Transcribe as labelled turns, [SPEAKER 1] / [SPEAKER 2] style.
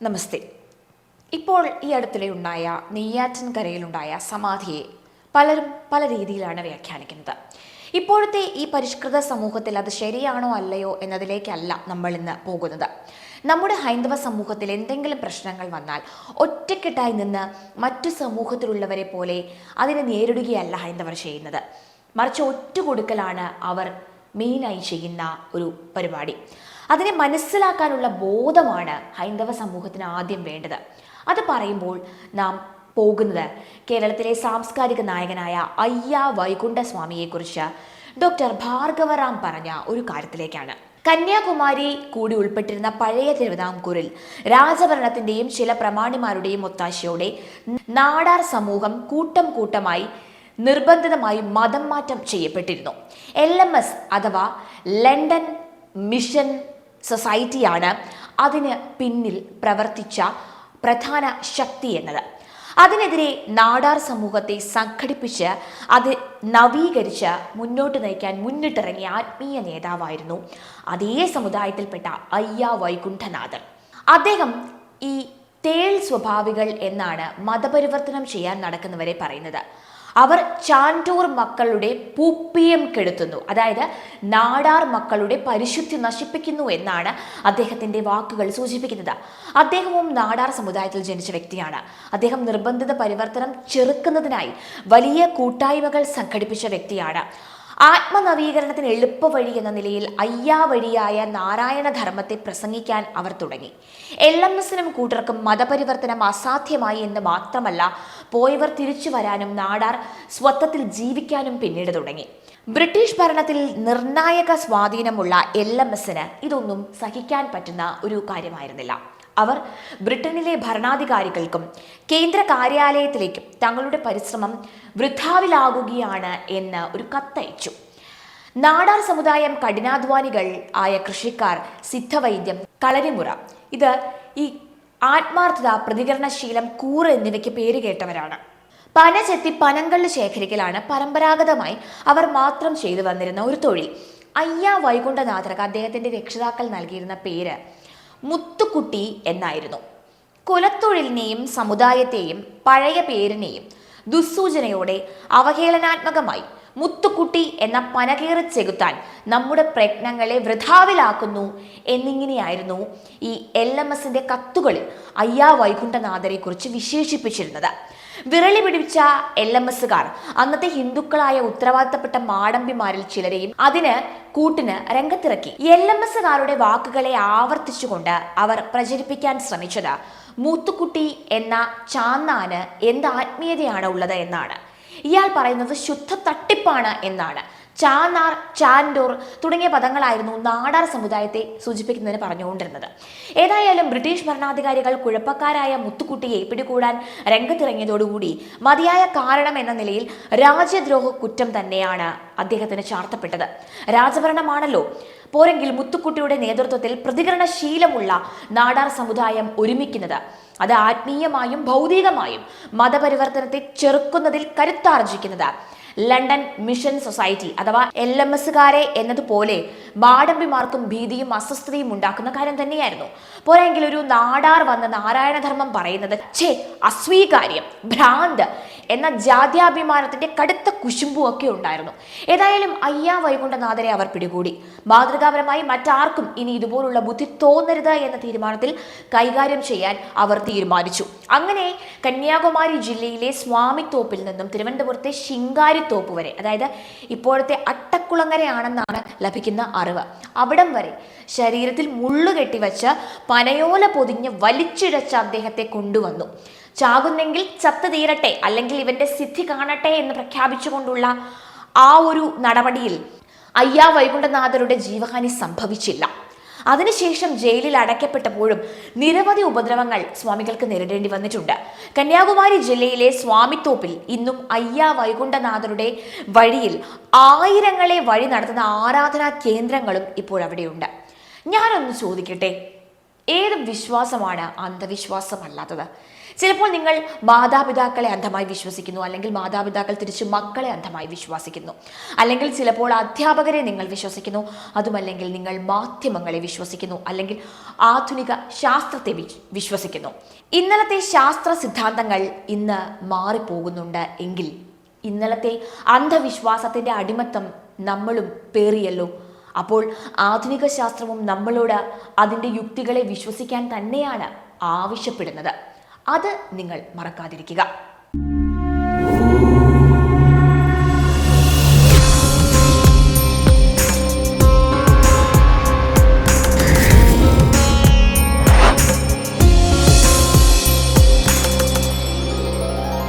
[SPEAKER 1] നമസ്തേ. ഇപ്പോൾ ഈ അടുത്തിടെ ഉണ്ടായ നെയ്യാറ്റിൻകരയിലുണ്ടായ സമാധിയെ പലരും പല രീതിയിലാണ് വ്യാഖ്യാനിക്കുന്നത്. ഇപ്പോഴത്തെ ഈ പരിഷ്കൃത സമൂഹത്തിൽ അത് ശരിയാണോ അല്ലയോ എന്നതിലേക്കല്ല നമ്മൾ ഇന്ന് പോകുന്നത്. നമ്മുടെ ഹൈന്ദവ സമൂഹത്തിൽ എന്തെങ്കിലും പ്രശ്നങ്ങൾ വന്നാൽ ഒറ്റക്കെട്ടായി നിന്ന് മറ്റു സമൂഹത്തിലുള്ളവരെ പോലെ അതിനെ നേരിടുകയല്ല ഹൈന്ദവർ ചെയ്യുന്നത്. മറിച്ച് ഒറ്റുകൊടുക്കലാണ് അവർ മെയിനായി ചെയ്യുന്ന ഒരു പരിപാടി. അതിനെ മനസ്സിലാക്കാനുള്ള ബോധമാണ് ഹൈന്ദവ സമൂഹത്തിന് ആദ്യം വേണ്ടത്. അത് പറയുമ്പോൾ നാം പോകുന്നത് കേരളത്തിലെ സാംസ്കാരിക നായകനായ അയ്യാ വൈകുണ്ഠസ്വാമിയെക്കുറിച്ച് ഡോക്ടർ ഭാർഗവറാം പറഞ്ഞ ഒരു കാര്യത്തിലേക്കാണ്. കന്യാകുമാരി കൂടി ഉൾപ്പെട്ടിരുന്ന പഴയ തിരുവിതാംകൂറിൽ രാജഭരണത്തിന്റെയും ചില പ്രമാണിമാരുടെയും ഒത്താശയോടെ നാടാർ സമൂഹം കൂട്ടം കൂട്ടമായി നിർബന്ധിതമായി മതം മാറ്റം ചെയ്യപ്പെട്ടിരുന്നു. LMS അഥവാ ലണ്ടൻ മിഷൻ സൊസൈറ്റിയാണ് അതിന് പിന്നിൽ പ്രവർത്തിച്ച പ്രധാന ശക്തി എന്നത്. അതിനെതിരെ നാടാർ സമൂഹത്തെ സംഘടിപ്പിച്ച് അത് നവീകരിച്ച് മുന്നോട്ട് നയിക്കാൻ മുന്നിട്ടിറങ്ങിയ ആത്മീയ നേതാവായിരുന്നു അതേ സമുദായത്തിൽപ്പെട്ട അയ്യാ വൈകുണ്ഠനാഥർ. അദ്ദേഹം ഈ തേൾ സ്വഭാവികൾ എന്നാണ് മതപരിവർത്തനം ചെയ്യാൻ നടക്കുന്നവരെ പറയുന്നത്. അവർ ചാൻറ്റൂർ മക്കളുടെ പൂപ്പിയം കെടുത്തുന്നു, അതായത് നാടാർ മക്കളുടെ പരിശുദ്ധി നശിപ്പിക്കുന്നു എന്നാണ് അദ്ദേഹത്തിൻ്റെ വാക്കുകൾ സൂചിപ്പിക്കുന്നത്. അദ്ദേഹവും നാടാർ സമുദായത്തിൽ ജനിച്ച വ്യക്തിയാണ്. അദ്ദേഹം നിർബന്ധിത പരിവർത്തനം ചെറുക്കുന്നതിനായി വലിയ കൂട്ടായ്മകൾ സംഘടിപ്പിച്ച വ്യക്തിയാണ്. ആത്മനവീകരണത്തിന് എളുപ്പവഴി എന്ന നിലയിൽ അയ്യാ വഴിയായ നാരായണ ധർമ്മത്തെ പ്രസംഗിക്കാൻ അവർ തുടങ്ങി. LMSനും കൂട്ടർക്കും മതപരിവർത്തനം അസാധ്യമായി എന്ന് മാത്രമല്ല, പോയവർ തിരിച്ചു വരാനും നാടാർ സ്വത്വത്തിൽ ജീവിക്കാനും പിന്നീട് തുടങ്ങി. ബ്രിട്ടീഷ് ഭരണത്തിൽ നിർണായക സ്വാധീനമുള്ള LMSന് ഇതൊന്നും സഹിക്കാൻ പറ്റുന്ന ഒരു കാര്യമായിരുന്നില്ല. അവർ ബ്രിട്ടനിലെ ഭരണാധികാരികൾക്കും കേന്ദ്ര കാര്യാലയത്തിലേക്കും തങ്ങളുടെ പരിശ്രമം വൃഥാവിലാകുകയാണ് എന്ന് ഒരു കത്തയച്ചു. നാടാർ സമുദായം കഠിനാധ്വാനികൾ ആയ കൃഷിക്കാർ, സിദ്ധവൈദ്യം, കളരിമുറ, ഇത് ഈ ആത്മാർത്ഥത, പ്രതികരണശീലം, കൂറ് എന്നിവയ്ക്ക് പേര് കേട്ടവരാണ്. പന ചെത്തി പനങ്കള്ള് ശേഖരിക്കലാണ് പരമ്പരാഗതമായി അവർ മാത്രം ചെയ്തു വന്നിരുന്ന ഒരു തൊഴിൽ. അയ്യാ വൈകുണ്ഠനാഥർക്ക് അദ്ദേഹത്തിന്റെ രക്ഷിതാക്കൾ നൽകിയിരുന്ന പേര് മുത്തുക്കുട്ടി എന്നായിരുന്നു. കുലത്തൊഴിലിനെയും സമുദായത്തെയും പഴയ പേരിനെയും ദുസ്സൂചനയോടെ അവഹേളനാത്മകമായി മുത്തുക്കുട്ടി എന്ന പനകേറി ചെകുത്താൻ നമ്മുടെ പ്രയത്നങ്ങളെ വൃഥാവിലാക്കുന്നു എന്നിങ്ങനെയായിരുന്നു ഈ LMSന്റെ കത്തുകളിൽ അയ്യാ വൈകുണ്ഠനാഥരെ കുറിച്ച് വിശേഷിപ്പിച്ചിരുന്നത്. വിരളി പിടിച്ച LMSകാർ അന്നത്തെ ഹിന്ദുക്കളായ ഉത്തരവാദിത്തപ്പെട്ട മാടമ്പിമാരിൽ ചിലരെയും അതിന് കൂട്ടിന് രംഗത്തിറക്കി. LMSകാരുടെ വാക്കുകളെ ആവർത്തിച്ചുകൊണ്ട് അവർ പ്രചരിപ്പിക്കാൻ ശ്രമിച്ചത് മൂത്തുക്കുട്ടി എന്ന ചാന്നാന് എന്ത് ആത്മീയതയാണ് ഉള്ളത് എന്നാണ്. ഇയാൾ പറയുന്നത് ശുദ്ധ തട്ടിപ്പാണ് എന്നാണ്. ചാന്നാർ, ചാൻഡോർ തുടങ്ങിയ പദങ്ങളായിരുന്നു നാടാർ സമുദായത്തെ സൂചിപ്പിക്കുന്നതിന് പറഞ്ഞുകൊണ്ടിരുന്നത്. ഏതായാലും ബ്രിട്ടീഷ് ഭരണാധികാരികൾ കുഴപ്പക്കാരായ മുത്തുക്കുട്ടിയെ പിടികൂടാൻ രംഗത്തിറങ്ങിയതോടുകൂടി മതിയായ കാരണം എന്ന നിലയിൽ രാജ്യദ്രോഹ കുറ്റം തന്നെയാണ് അദ്ദേഹത്തിന് ചാർത്തപ്പെട്ടത്. രാജഭരണമാണല്ലോ. പോരെങ്കിൽ മുത്തുക്കുട്ടിയുടെ നേതൃത്വത്തിൽ പ്രതികരണശീലമുള്ള നാടാർ സമുദായം ഒരുമിക്കുന്നത് അത് ആത്മീയമായും ഭൗതികമായും മതപരിവർത്തനത്തെ ചെറുക്കുന്നതിൽ കരുത്താർജിക്കുന്നത് ലണ്ടൻ മിഷൻ സൊസൈറ്റി അഥവാ LMSകാരെ എന്നതുപോലെ മാടമ്പിമാർക്കും ഭീതിയും അസ്വസ്ഥതയും ഉണ്ടാക്കുന്ന കാര്യം തന്നെയായിരുന്നു. പോരെങ്കിൽ ഒരു നാടാർ വന്ന് നാരായണധർമ്മം പറയുന്നത് അസ്വീകാര്യം, ഭ്രാന്ത് എന്ന ജാത്യാഭിമാനത്തിന്റെ കടുത്ത കുശുമ്പും ഒക്കെ ഉണ്ടായിരുന്നു. ഏതായാലും അയ്യാ വൈകുണ്ഠനാഥരെ അവർ പിടികൂടി. മാതൃകാപരമായി മറ്റാർക്കും ഇനി ഇതുപോലുള്ള ബുദ്ധി തോന്നരുത് എന്ന തീരുമാനത്തിൽ കൈകാര്യം ചെയ്യാൻ അവർ തീരുമാനിച്ചു. അങ്ങനെ കന്യാകുമാരി ജില്ലയിലെ സ്വാമിത്തോപ്പിൽ നിന്നും തിരുവനന്തപുരത്തെ ശിങ്കാരിത്തോപ്പ് വരെ, അതായത് ഇപ്പോഴത്തെ അട്ടക്കുളങ്ങരയാണെന്നാണ് ലഭിക്കുന്ന അറിവ്, അവിടം വരെ ശരീരത്തിൽ മുള്ളുകെട്ടിവെച്ച് പനയോല പൊതിഞ്ഞ് വലിച്ചിഴച്ച് അദ്ദേഹത്തെ കൊണ്ടുവന്നു. ചാകുന്നെങ്കിൽ ചത്തു തീരട്ടെ, അല്ലെങ്കിൽ ഇവന്റെ സിദ്ധി കാണട്ടെ എന്ന് പ്രഖ്യാപിച്ചുകൊണ്ടുള്ള ആ ഒരു നടപടിയിൽ അയ്യാ വൈകുണ്ഠനാഥരുടെ ജീവഹാനി സംഭവിച്ചില്ല. അതിനുശേഷം ജയിലിൽ അടയ്ക്കപ്പെട്ടപ്പോഴും നിരവധി ഉപദ്രവങ്ങൾ സ്വാമികൾക്ക് നേരിടേണ്ടി വന്നിട്ടുണ്ട്. കന്യാകുമാരി ജില്ലയിലെ സ്വാമിത്തോപ്പിൽ ഇന്നും അയ്യാ വൈകുണ്ഠനാഥരുടെ വഴിയിൽ ആയിരങ്ങളെ വഴി നടത്തുന്ന ആരാധനാ കേന്ദ്രങ്ങളും ഇപ്പോഴവിടെയുണ്ട്. ഞാനൊന്ന് ചോദിക്കട്ടെ, ഏത് വിശ്വാസമാണ് അന്ധവിശ്വാസമല്ലാത്തത്? ചിലപ്പോൾ നിങ്ങൾ മാതാപിതാക്കളെ അന്ധമായി വിശ്വസിക്കുന്നു, അല്ലെങ്കിൽ മാതാപിതാക്കൾ തിരിച്ച് മക്കളെ അന്ധമായി വിശ്വസിക്കുന്നു, അല്ലെങ്കിൽ ചിലപ്പോൾ അധ്യാപകരെ നിങ്ങൾ വിശ്വസിക്കുന്നു, അതുമല്ലെങ്കിൽ നിങ്ങൾ മാധ്യമങ്ങളെ വിശ്വസിക്കുന്നു, അല്ലെങ്കിൽ ആധുനിക ശാസ്ത്രത്തെ വിശ്വസിക്കുന്നു. ഇന്നലത്തെ ശാസ്ത്ര സിദ്ധാന്തങ്ങൾ ഇന്ന് മാറിപ്പോകുന്നുണ്ട് എങ്കിൽ ഇന്നലത്തെ അന്ധവിശ്വാസത്തിന്റെ അടിമത്തം നമ്മളും പേറിയല്ലോ. അപ്പോൾ ആധുനിക ശാസ്ത്രവും നമ്മളോട് അതിൻ്റെ യുക്തികളെ വിശ്വസിക്കാൻ തന്നെയാണ് ആവശ്യപ്പെടുന്നത്. അത് നിങ്ങൾ മറക്കാതിരിക്കുക.